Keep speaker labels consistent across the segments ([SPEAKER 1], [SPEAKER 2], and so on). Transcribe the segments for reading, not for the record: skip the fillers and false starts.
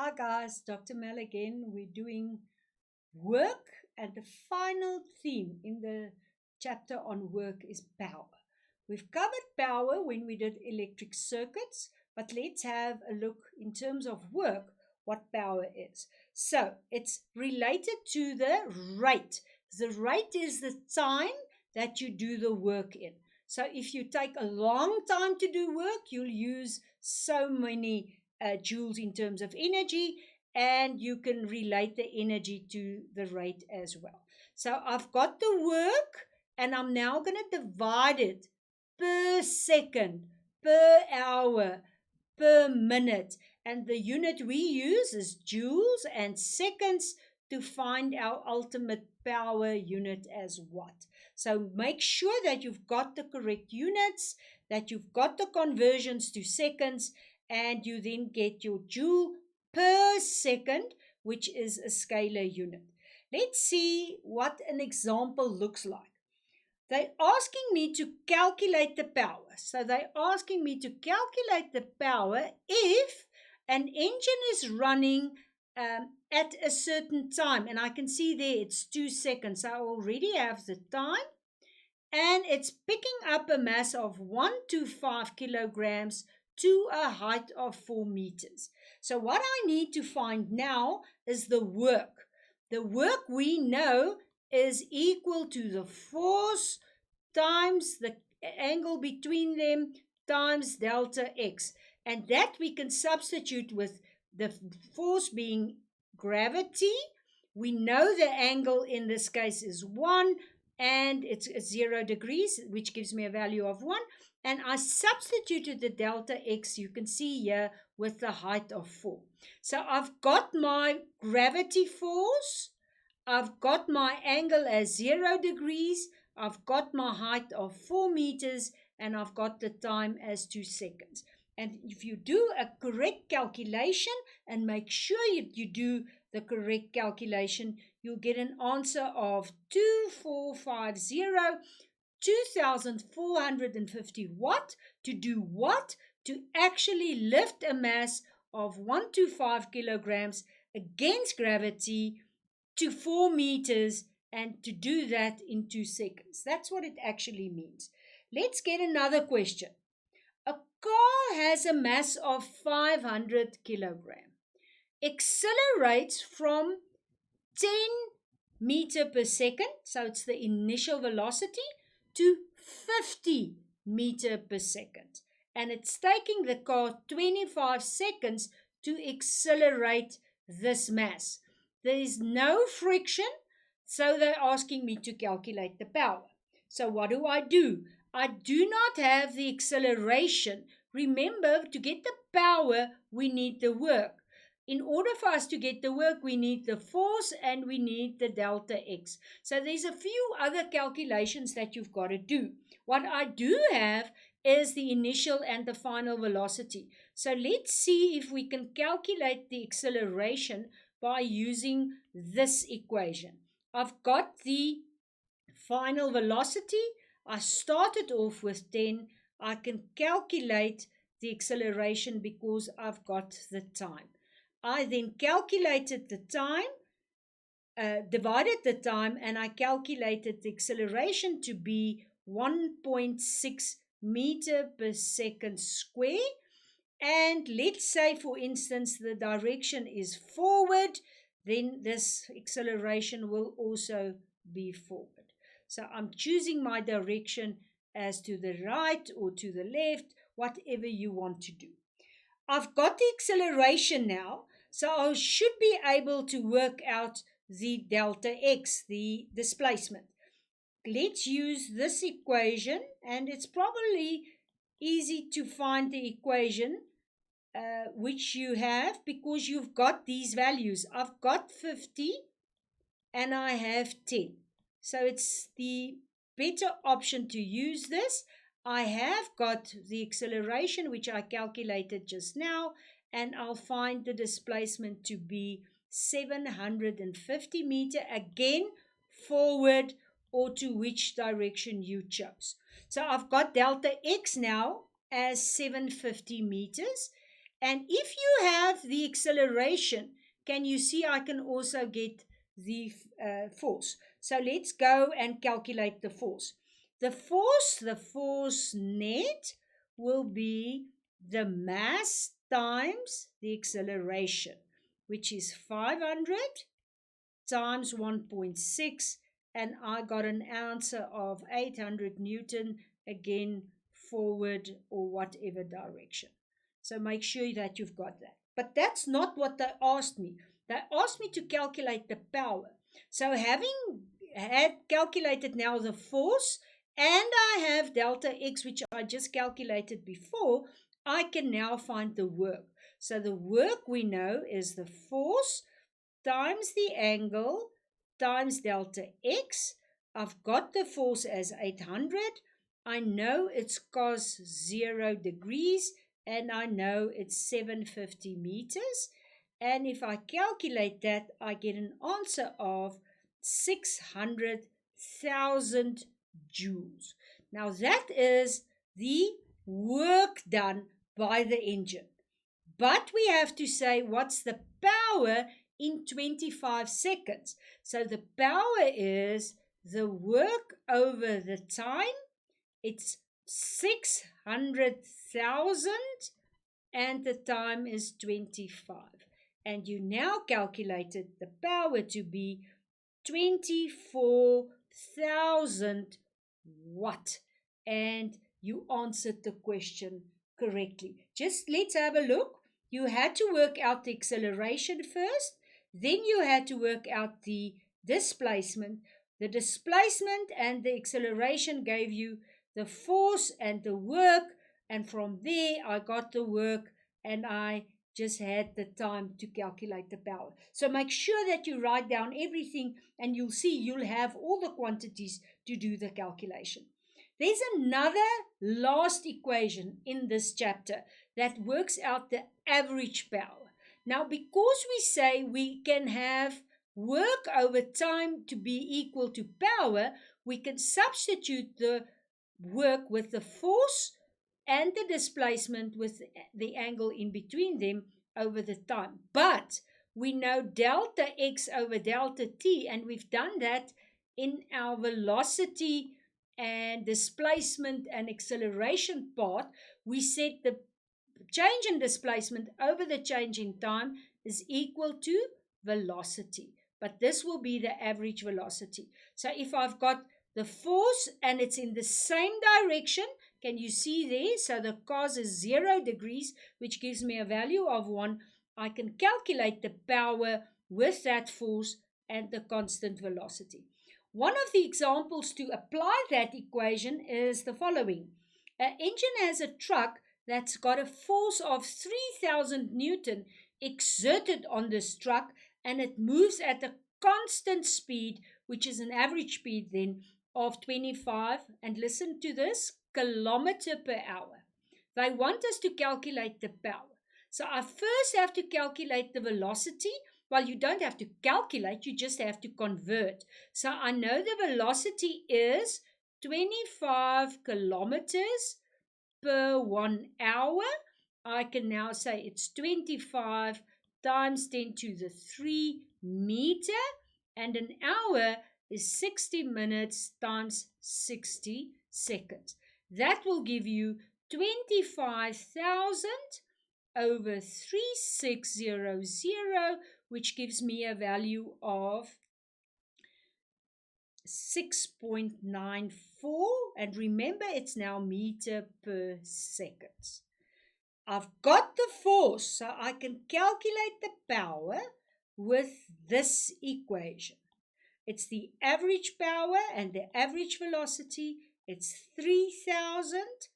[SPEAKER 1] Hi guys, Dr. Mel again. We're doing work, and the final theme in the chapter on work is power. We've covered power when we did electric circuits, but let's have a look in terms of work what power is. So it's related to the rate. The rate is the time that you do the work in. So if you take a long time to do work, you'll use so many joules in terms of energy, and you can relate the energy to the rate as well. So I've got the work, and I'm now going to divide it per second, per hour, per minute. And the unit we use is joules and seconds to find our ultimate power unit as watt. So make sure that you've got the correct units, that you've got the conversions to seconds, and you then get your joule per second, which is a scalar unit. Let's see what an example looks like. They're asking me to calculate the power. So they're asking me to calculate the power if an engine is running at a certain time. And I can see there it's 2 seconds. I already have the time. And it's picking up a mass of 125 kilograms to a height of 4 meters. So what I need to find now is the work. The work we know is equal to the force times the angle between them times delta x. And that we can substitute with the force being gravity. We know the angle in this case is 1, and it's 0 degrees, which gives me a value of 1. And I substituted the delta x, you can see here, with the height of 4. So I've got my gravity force, I've got my angle as 0 degrees, I've got my height of 4 meters, and I've got the time as 2 seconds. And if you do a correct calculation, and make sure you do the correct calculation, you'll get an answer of 2450, 2450 watt. To do what? To actually lift a mass of 125 kilograms against gravity to 4 meters, and to do that in 2 seconds. That's what it actually means. Let's get another question. A car has a mass of 500 kilogram, accelerates from 10 meter per second, so it's the initial velocity, to 50 meter per second. And it's taking the car 25 seconds to accelerate this mass. There is no friction, so they're asking me to calculate the power. So what do? I do not have the acceleration. Remember, to get the power, we need the work. In order for us to get the work, we need the force and we need the delta x. So there's a few other calculations that you've got to do. What I do have is the initial and the final velocity. So let's see if we can calculate the acceleration by using this equation. I've got the final velocity. I started off with 10. I can calculate the acceleration because I've got the time. I then calculated the time, divided the time, and I calculated the acceleration to be 1.6 meter per second square. And let's say, for instance, the direction is forward, then this acceleration will also be forward. So I'm choosing my direction as to the right or to the left, whatever you want to do. I've got the acceleration now, so I should be able to work out the delta x, the displacement. Let's use this equation, and it's probably easy to find the equation which you have because you've got these values. I've got 50 and I have 10. So it's the better option to use this. I have got the acceleration, which I calculated just now, and I'll find the displacement to be 750 meter, again, forward or to which direction you chose. So I've got delta x now as 750 meters, And if you have the acceleration, can you see I can also get the force? So let's go and calculate the force. The force net will be the mass times the acceleration, which is 500 times 1.6, and I got an answer of 800 Newton, again forward or whatever direction. So make sure that you've got that. But that's not what they asked me. They asked me to calculate the power. So having had calculated now the force, and I have delta x, which I just calculated before, I can now find the work. So the work we know is the force times the angle times delta x. I've got the force as 800. I know it's cos 0 degrees, and I know it's 750 meters. And if I calculate that, I get an answer of 600,000 joules. Now that is the work done by the engine. But we have to say what's the power in 25 seconds. So the power is the work over the time. It's 600,000 and the time is 25. And you now calculated the power to be 24,000 watt. And you answered the question correctly. Just let's have a look. You had to work out the acceleration first. Then you had to work out the displacement. The displacement and the acceleration gave you the force and the work. And from there, I got the work and I just had the time to calculate the power. So make sure that you write down everything and you'll see you'll have all the quantities to do the calculation. There's another last equation in this chapter that works out the average power. Now, because we say we can have work over time to be equal to power, we can substitute the work with the force and the displacement with the angle in between them over the time. But we know delta x over delta t, and we've done that in our velocity and displacement and acceleration part. We said the change in displacement over the change in time is equal to velocity. But this will be the average velocity. So if I've got the force and it's in the same direction, can you see there? So the cos is 0 degrees, which gives me a value of 1. I can calculate the power with that force and the constant velocity. One of the examples to apply that equation is the following. An engine has a truck that's got a force of 3,000 Newton exerted on this truck, and it moves at a constant speed, which is an average speed then of 25, and listen to this, kilometer per hour. They want us to calculate the power. So I first have to calculate the velocity. Well, you don't have to calculate, you just have to convert. So I know the velocity is 25 kilometers per 1 hour. I can now say it's 25 times 10 to the 3 meter, and an hour is 60 minutes times 60 seconds. That will give you 25,000 over 3600, which gives me a value of 6.94, and remember it's now meter per second. I've got the force, so I can calculate the power with this equation. It's the average power and the average velocity. It's 3,000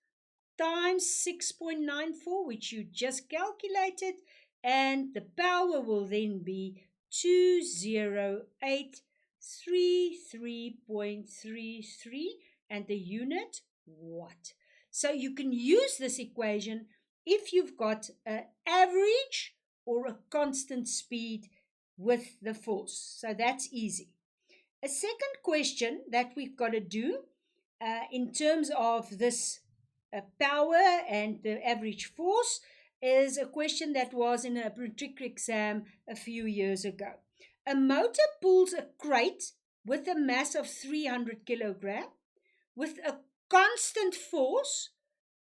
[SPEAKER 1] times 6.94, which you just calculated, and the power will then be 20833.33, and the unit watt. So you can use this equation if you've got an average or a constant speed with the force. So that's easy. A second question that we've got to do in terms of this power and the average force is a question that was in a matric exam a few years ago. A motor pulls a crate with a mass of 300 kilogram with a constant force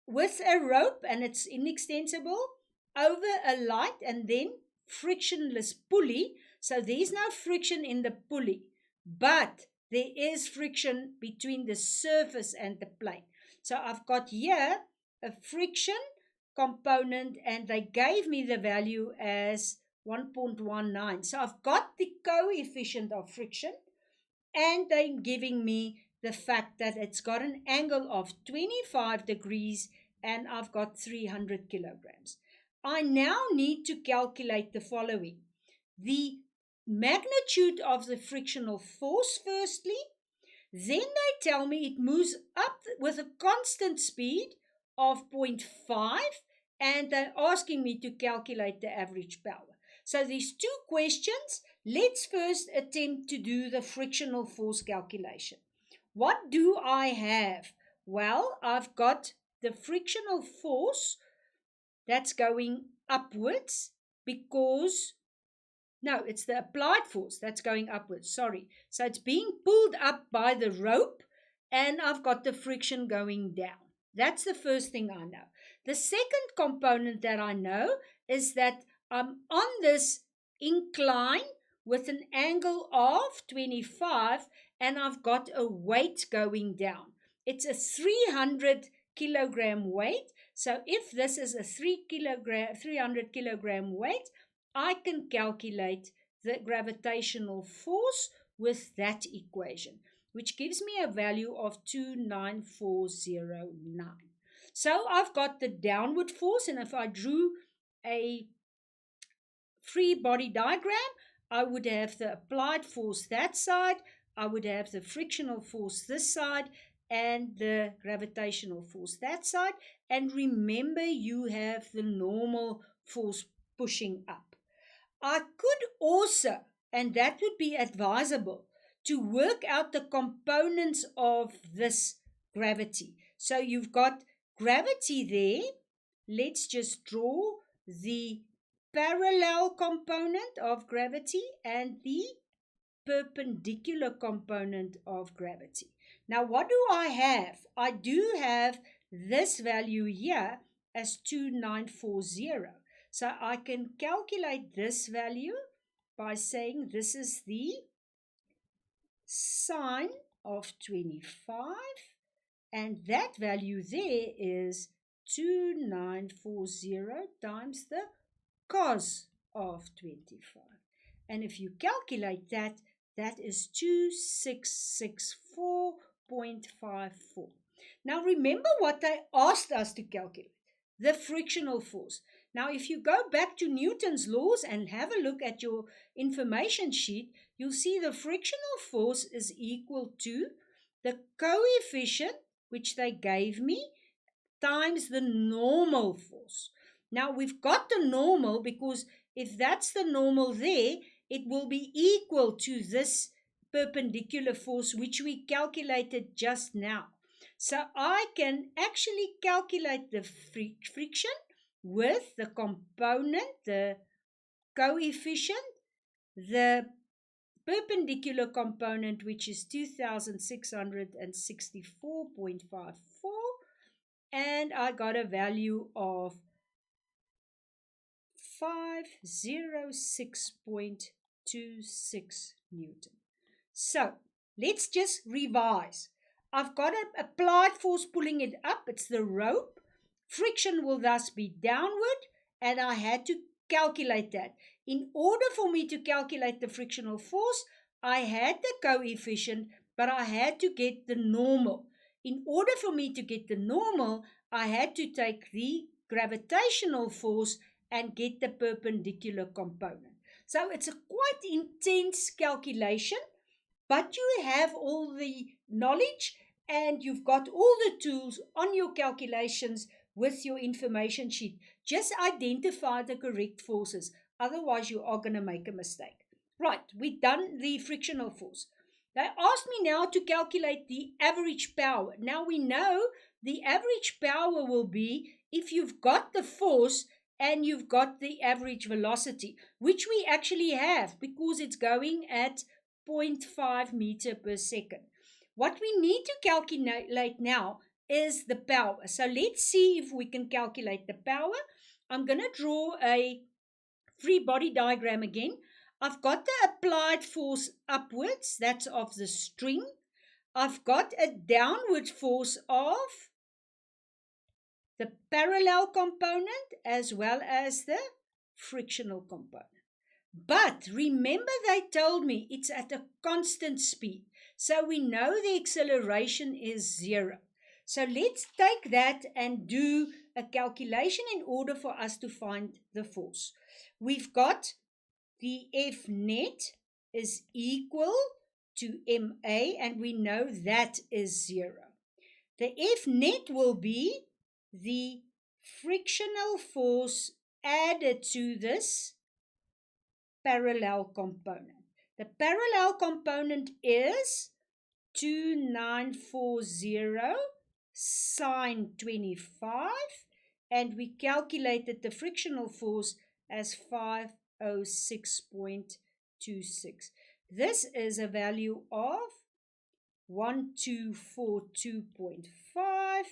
[SPEAKER 1] with a rope, and it's inextensible, over a light and then frictionless pulley. So there's no friction in the pulley, but there is friction between the surface and the plane. So I've got here a friction component, and they gave me the value as 1.19. So I've got the coefficient of friction, and they're giving me the fact that it's got an angle of 25 degrees and I've got 300 kilograms. I now need to calculate the following. The magnitude of the frictional force firstly, then they tell me it moves up with a constant speed of 0.5, and they're asking me to calculate the average power. So these two questions. Let's first attempt to do the frictional force calculation. What do I have? Well, I've got the frictional force that's going upwards because, no, it's the applied force that's going upwards, sorry. So it's being pulled up by the rope, and I've got the friction going down. That's the first thing I know. The second component that I know is that I'm on this incline with an angle of 25, and I've got a weight going down. It's a 300 kilogram weight. So if this is a 300 kilogram weight, I can calculate the gravitational force with that equation, which gives me a value of 29409. So I've got the downward force, and if I drew a free body diagram, I would have the applied force that side, I would have the frictional force this side, and the gravitational force that side. And remember, you have the normal force pushing up. I could also, and that would be advisable, to work out the components of this gravity. So you've got gravity there. Let's just draw the parallel component of gravity and the perpendicular component of gravity. Now, what do I have? I do have this value here as 2940. So I can calculate this value by saying this is the sine of 25, and that value there is 2940 times the cos of 25. And if you calculate that, that is 2664.54. Now remember what they asked us to calculate, the frictional force. Now if you go back to Newton's laws and have a look at your information sheet, you'll see the frictional force is equal to the coefficient, which they gave me, times the normal force. Now we've got the normal because if that's the normal there, it will be equal to this perpendicular force which we calculated just now. So I can actually calculate the friction with the component, the coefficient, the perpendicular component, which is 2664.54, and I got a value of 506.26 Newton. So let's just revise. I've got an applied force pulling it up. It's the rope. Friction will thus be downward, and I had to calculate that. In order for me to calculate the frictional force, I had the coefficient, but I had to get the normal. In order for me to get the normal, I had to take the gravitational force and get the perpendicular component. So it's a quite intense calculation, but you have all the knowledge and you've got all the tools on your calculations with your information sheet. Just identify the correct forces, otherwise you are going to make a mistake. Right, we've done the frictional force. They asked me now to calculate the average power. Now we know the average power will be if you've got the force and you've got the average velocity, which we actually have because it's going at 0.5 meter per second. What we need to calculate now is the power. So let's see if we can calculate the power. I'm going to draw a free body diagram again. I've got the applied force upwards, that's of the string. I've got a downward force of the parallel component as well as the frictional component. But remember, they told me it's at a constant speed. So we know the acceleration is 0. So let's take that and do a calculation in order for us to find the force. We've got the F net is equal to MA, and we know that is 0. The F net will be the frictional force added to this parallel component. The parallel component is 2940 sine 25, and we calculated the frictional force as 506.26. This is a value of 1242.5,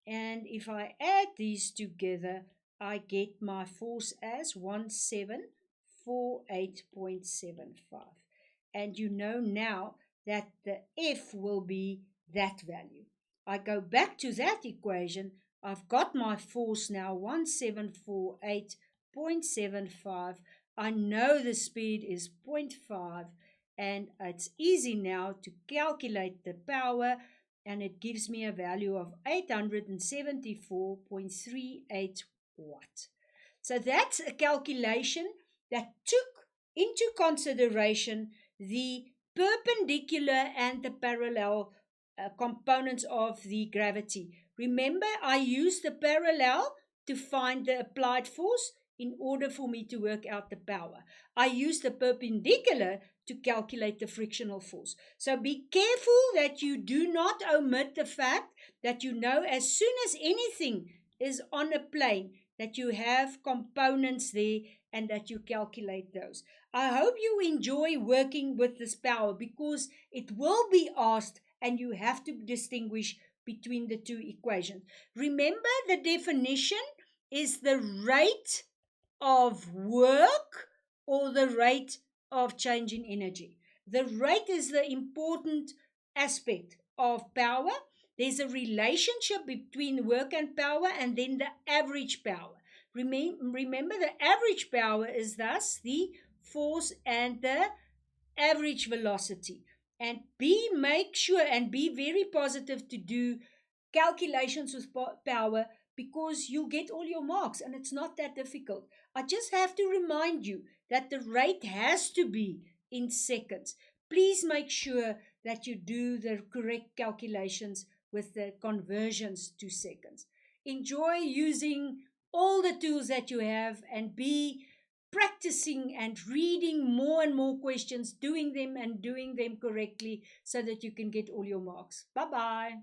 [SPEAKER 1] and if I add these together, I get my force as 1748.75. And you know now that the F will be that value. I go back to that equation. I've got my force now, 1748.75. I know the speed is 0.5, and it's easy now to calculate the power, and it gives me a value of 874.38 watt. So that's a calculation that took into consideration the perpendicular and the parallel components of the gravity. Remember, I used the parallel to find the applied force in order for me to work out the power. I used the perpendicular to calculate the frictional force. So be careful that you do not omit the fact that you know as soon as anything is on a plane that you have components there and that you calculate those. I hope you enjoy working with this power because it will be asked and you have to distinguish between the two equations. Remember, the definition is the rate of work or the rate of change in energy. The rate is the important aspect of power. There's a relationship between work and power, and then the average power. Remember, the average power is thus the force and the average velocity. And make sure and be very positive to do calculations with power, because you get all your marks and it's not that difficult. I just have to remind you that the rate has to be in seconds. Please make sure that you do the correct calculations with the conversions to seconds. Enjoy using all the tools that you have and be practicing and reading more and more questions, doing them and doing them correctly so that you can get all your marks. Bye-bye.